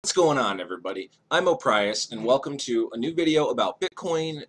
What's going on, everybody? I'm Oprius, and welcome to a new video about Bitcoin,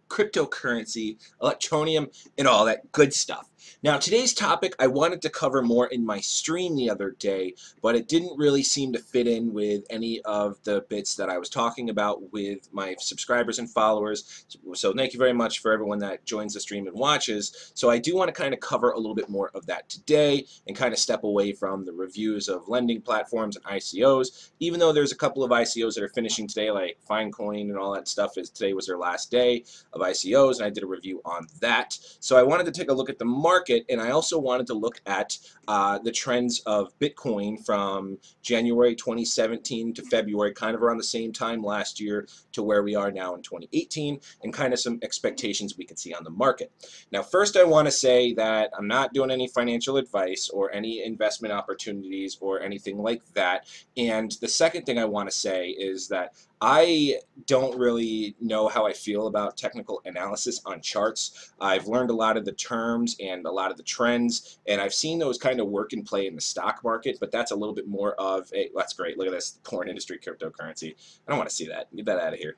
cryptocurrency, Electroneum, and all that good stuff. Now, today's topic I wanted to cover more in my stream the other day, but it didn't really seem to fit in with any of the bits that I was talking about with my subscribers and followers. So thank you very much for everyone that joins the stream and watches. So I do want to kind of cover a little bit more of that today and kind of step away from the reviews of lending platforms and ICOs, even though there's a couple of ICOs that are finishing today, like Finecoin and all that stuff. Today was their last day of ICOs, and I did a review on that. So I wanted to take a look at the market, and I also wanted to look at the trends of Bitcoin from January 2017 to February, kind of around the same time last year to where we are now in 2018, and kind of some expectations we could see on the market. Now, first I want to say that I'm not doing any financial advice or any investment opportunities or anything like that. And the second thing I want to say is that I don't really know how I feel about technical analysis on charts. I've learned a lot of the terms and a lot of the trends, and I've seen those kind of work and play in the stock market, but that's a little bit more of a, that's great, look at this, porn industry cryptocurrency. I don't want to see that. Get that out of here.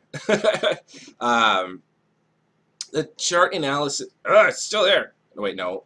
The chart analysis, it's still there. Oh, wait, no.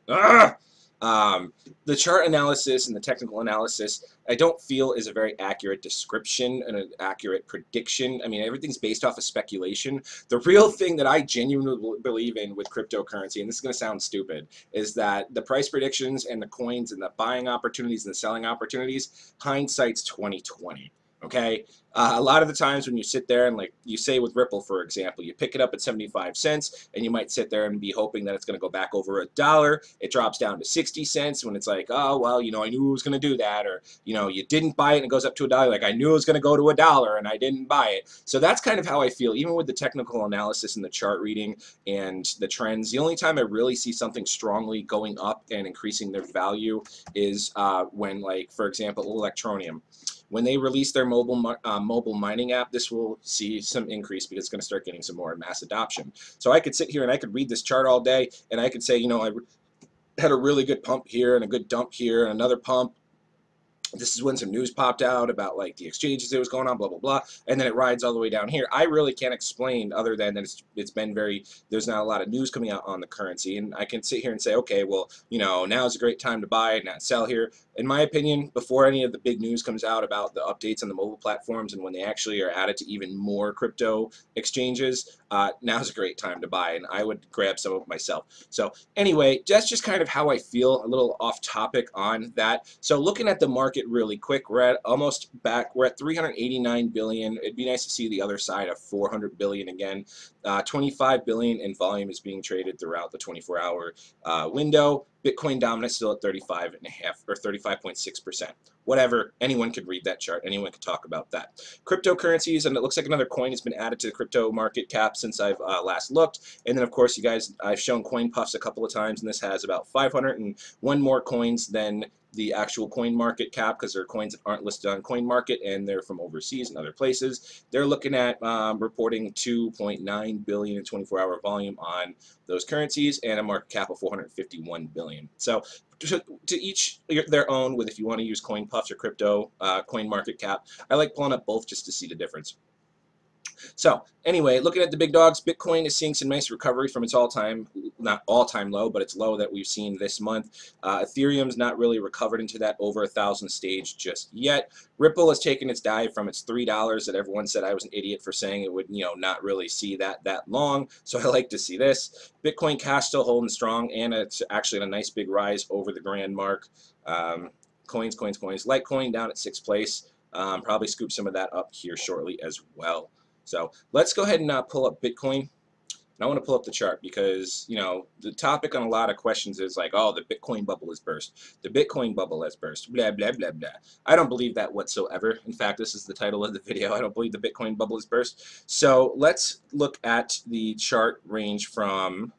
The chart analysis and the technical analysis, I don't feel is a very accurate description and an accurate prediction. I mean, everything's based off of speculation. The real thing that I genuinely believe in with cryptocurrency, and this is going to sound stupid, is that the price predictions and the coins and the buying opportunities and the selling opportunities, hindsight's 2020. Okay, a lot of the times when you sit there and, like you say with Ripple, for example, you pick it up at 75 cents and you might sit there and be hoping that it's going to go back over $1. It drops down to 60 cents when it's like, oh, well, you know, I knew it was going to do that. Or, you know, you didn't buy it and it goes up to $1. Like, I knew it was going to go to $1 and I didn't buy it. So that's kind of how I feel, even with the technical analysis and the chart reading and the trends. The only time I really see something strongly going up and increasing their value is when, like, for example, Electroneum. When they release their mobile mining app, this will see some increase because it's going to start getting some more mass adoption. So I could sit here and I could read this chart all day, and I could say, you know, I had a really good pump here and a good dump here and another pump. This is when some news popped out about, like, the exchanges that was going on, blah, blah, blah, and then it rides all the way down here. I really can't explain other than that it's been very, there's not a lot of news coming out on the currency, and I can sit here and say, okay, well, you know, now is a great time to buy and not sell here. In my opinion, before any of the big news comes out about the updates on the mobile platforms and when they actually are added to even more crypto exchanges, now's a great time to buy, and I would grab some of it myself. So anyway, that's just kind of how I feel, a little off topic on that. So looking at the market really quick, we're at almost back, we're at 389 billion. It'd be nice to see the other side of 400 billion again. 25 billion in volume is being traded throughout the 24-hour window. Bitcoin dominant still at 35.5 or 35.6%. Whatever, anyone could read that chart, anyone could talk about that. Cryptocurrencies, and it looks like another coin has been added to the crypto market cap since I've last looked. And then, of course, you guys, I've shown CoinPuffs a couple of times, and this has about 501 more coins than the actual coin market cap, because they're coins that aren't listed on coin market and they're from overseas and other places. They're looking at reporting 2.9 billion in 24-hour volume on those currencies and a market cap of 451 billion. So to each their own, with if you want to use CoinPuffs or crypto coin market cap. I like pulling up both just to see the difference. So anyway, looking at the big dogs, Bitcoin is seeing some nice recovery from its not all-time low, but its low that we've seen this month. Ethereum's not really recovered into that over 1,000 stage just yet. Ripple has taken its dive from its $3 that everyone said I was an idiot for saying it would, you know, not really see that long. So I like to see this. Bitcoin Cash still holding strong, and it's actually a nice big rise over the grand mark. Coins. Litecoin down at 6th place. Probably scoop some of that up here shortly as well. So let's go ahead and pull up Bitcoin. And I want to pull up the chart because, you know, the topic on a lot of questions is like, oh, the Bitcoin bubble has burst. The Bitcoin bubble has burst. Blah, blah, blah, blah. I don't believe that whatsoever. In fact, this is the title of the video. I don't believe the Bitcoin bubble has burst. So let's look at the chart range from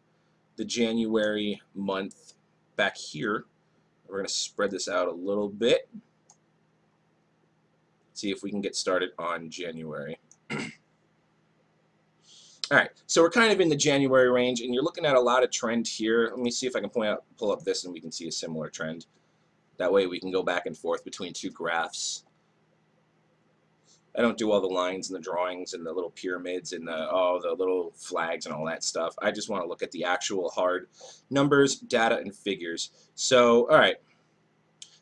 the January month back here. We're going to spread this out a little bit. See if we can get started on January. All right, so we're kind of in the January range, and you're looking at a lot of trend here. Let me see if I can pull up this, and we can see a similar trend. That way we can go back and forth between two graphs. I don't do all the lines and the drawings and the little pyramids and the little flags and all that stuff. I just want to look at the actual hard numbers, data, and figures. So, all right.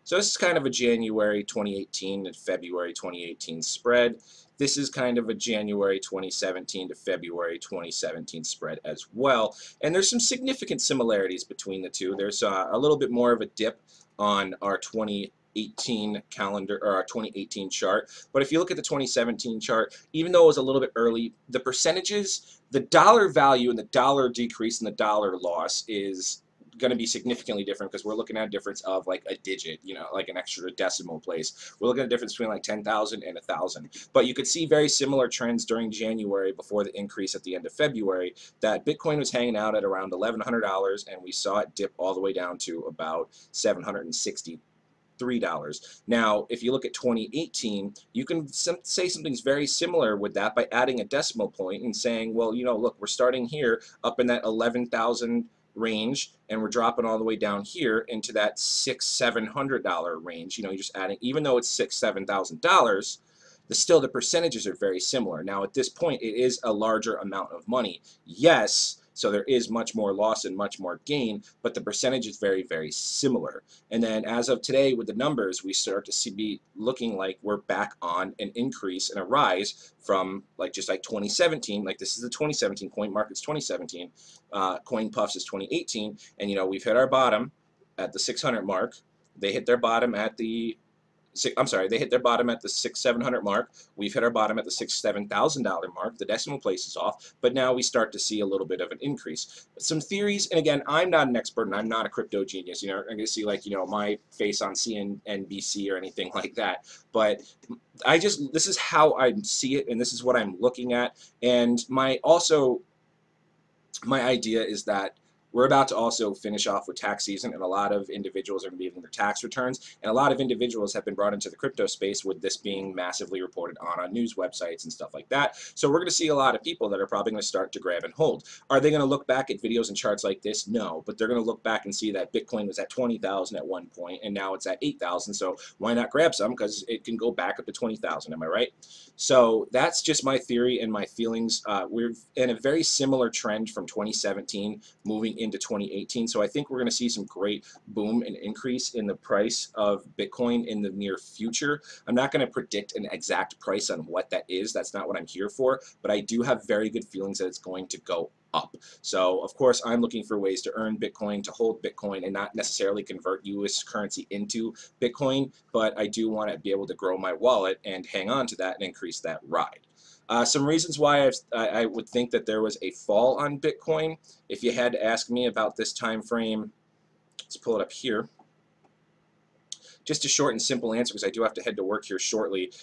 So this is kind of a January 2018 and February 2018 spread. This is kind of a January 2017 to February 2017 spread as well. And there's some significant similarities between the two. There's a little bit more of a dip on our 2018 calendar, or our 2018 chart. But if you look at the 2017 chart, even though it was a little bit early, the percentages, the dollar value and the dollar decrease and the dollar loss is going to be significantly different, because we're looking at a difference of like a digit, you know, like an extra decimal place. We're looking at a difference between like 10,000 and 1,000. But you could see very similar trends during January before the increase at the end of February, that Bitcoin was hanging out at around $1,100, and we saw it dip all the way down to about $763. Now, if you look at 2018, you can say something's very similar with that by adding a decimal point and saying, well, you know, look, we're starting here up in that 11,000 range, and we're dropping all the way down here into that $600-700 range. You know, you're just adding, even though it's $6,000-7,000, the percentages are very similar. Now, at this point, it is a larger amount of money. Yes, so there is much more loss and much more gain, but the percentage is very, very similar. And then as of today, with the numbers, we start to be looking like we're back on an increase and a rise from just like 2017. Like, this is the 2017 coin market's 2017. Coin Puffs is 2018, and you know, we've hit our bottom at the 600 mark. They hit their bottom at the they hit their bottom at the $600-700 mark. We've hit our bottom at the $7,000 mark. The decimal place is off, but now we start to see a little bit of an increase. Some theories, and again, I'm not an expert and I'm not a crypto genius. You know, I'm going to see like, you know, my face on CNBC or anything like that. But this is how I see it, and this is what I'm looking at. And my idea is that we're about to also finish off with tax season, and a lot of individuals are going to be giving their tax returns, and a lot of individuals have been brought into the crypto space with this being massively reported on news websites and stuff like that. So we're going to see a lot of people that are probably going to start to grab and hold. Are they going to look back at videos and charts like this? No, but they're going to look back and see that Bitcoin was at 20,000 at one point, and now it's at 8,000. So why not grab some? Because it can go back up to 20,000. Am I right? So that's just my theory and my feelings. We're in a very similar trend from 2017 moving into 2018. So I think we're going to see some great boom and increase in the price of Bitcoin in the near future. I'm not going to predict an exact price on what that is. That's not what I'm here for, but I do have very good feelings that it's going to go up. So of course, I'm looking for ways to earn Bitcoin, to hold Bitcoin, and not necessarily convert US currency into Bitcoin, but I do want to be able to grow my wallet and hang on to that and increase that ride. Some reasons why I would think that there was a fall on Bitcoin. If you had to ask me about this time frame, let's pull it up here. Just a short and simple answer, because I do have to head to work here shortly,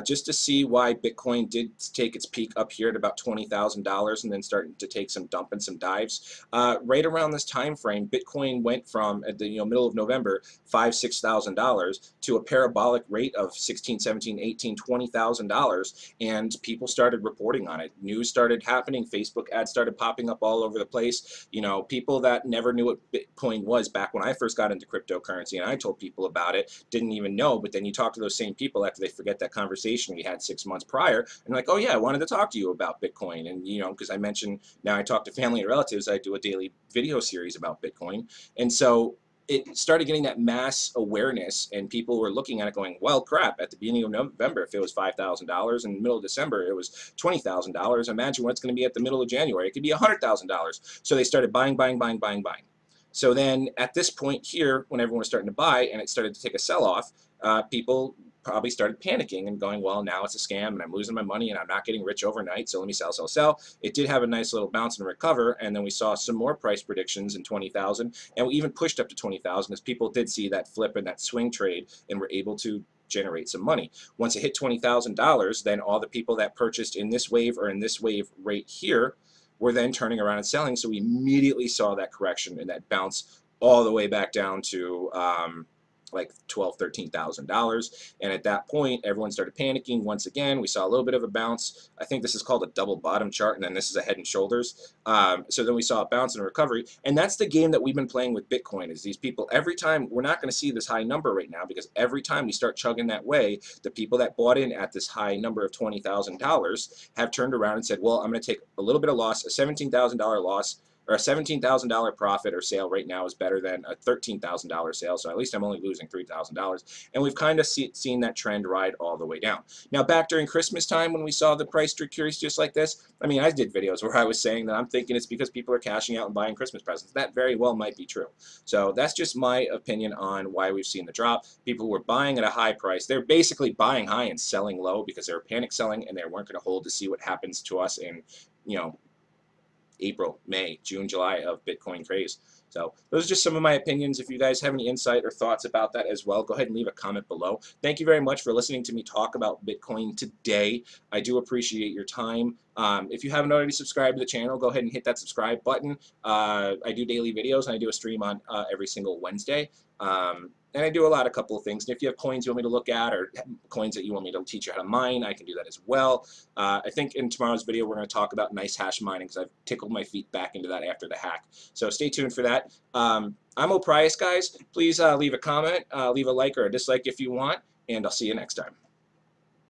just to see why Bitcoin did take its peak up here at about $20,000 and then starting to take some dump and some dives. Right around this time frame, Bitcoin went from, at the middle of November, $5,000-6,000 to a parabolic rate of $16,000, $17,000, $18,000, $20,000, and people started reporting on it. News started happening. Facebook ads started popping up all over the place. You know, people that never knew what Bitcoin was back when I first got into cryptocurrency, and I told people about it, didn't even know. But then you talk to those same people after they forget that conversation we had 6 months prior, and like, oh yeah, I wanted to talk to you about Bitcoin. And you know, because I mentioned, now I talk to family and relatives, I do a daily video series about Bitcoin, and so it started getting that mass awareness, and people were looking at it going, well, crap, at the beginning of November, if it was $5,000, in the middle of December, it was $20,000, imagine what it's going to be at the middle of January. It could be $100,000. So they started buying, buying, buying, buying, buying. So then at this point here, when everyone was starting to buy and it started to take a sell-off, people probably started panicking and going, well, now it's a scam and I'm losing my money and I'm not getting rich overnight, so let me sell, sell, sell. It did have a nice little bounce and recover, and then we saw some more price predictions in 20,000, and we even pushed up to 20,000 as people did see that flip and that swing trade and were able to generate some money. Once it hit $20,000, then all the people that purchased in this wave or in this wave right here were then turning around and selling, so we immediately saw that correction and that bounce all the way back down to like $12,000–13,000, and at that point everyone started panicking once again. We saw a little bit of a bounce. I think this is called a double bottom chart, and then this is a head and shoulders. So then we saw a bounce and a recovery, and that's the game that we've been playing with Bitcoin. Is these people, every time, we're not going to see this high number right now, because every time we start chugging that way, the people that bought in at this high number of $20,000 have turned around and said, well, I'm going to take a little bit of loss. A $17,000 loss or a $17,000 profit or sale right now is better than a $13,000 sale, so at least I'm only losing $3,000. And we've kind of seen that trend ride all the way down. Now, back during Christmas time when we saw the price decrease just like this, I mean, I did videos where I was saying that I'm thinking it's because people are cashing out and buying Christmas presents. That very well might be true. So that's just my opinion on why we've seen the drop. People were buying at a high price. They're basically buying high and selling low because they were panic selling, and they weren't going to hold to see what happens to us in, you know, April, May, June, July of Bitcoin craze. So those are just some of my opinions. If you guys have any insight or thoughts about that as well, go ahead and leave a comment below. Thank you very much for listening to me talk about Bitcoin today. I do appreciate your time. If you haven't already subscribed to the channel, go ahead and hit that subscribe button. I do daily videos, and I do a stream on every single Wednesday. And I do a couple of things. And if you have coins you want me to look at, or coins that you want me to teach you how to mine, I can do that as well. I think in tomorrow's video we're going to talk about NiceHash mining, because I've tickled my feet back into that after the hack. So stay tuned for that. I'm Oprius, guys. Please leave a comment, leave a like or a dislike if you want, and I'll see you next time.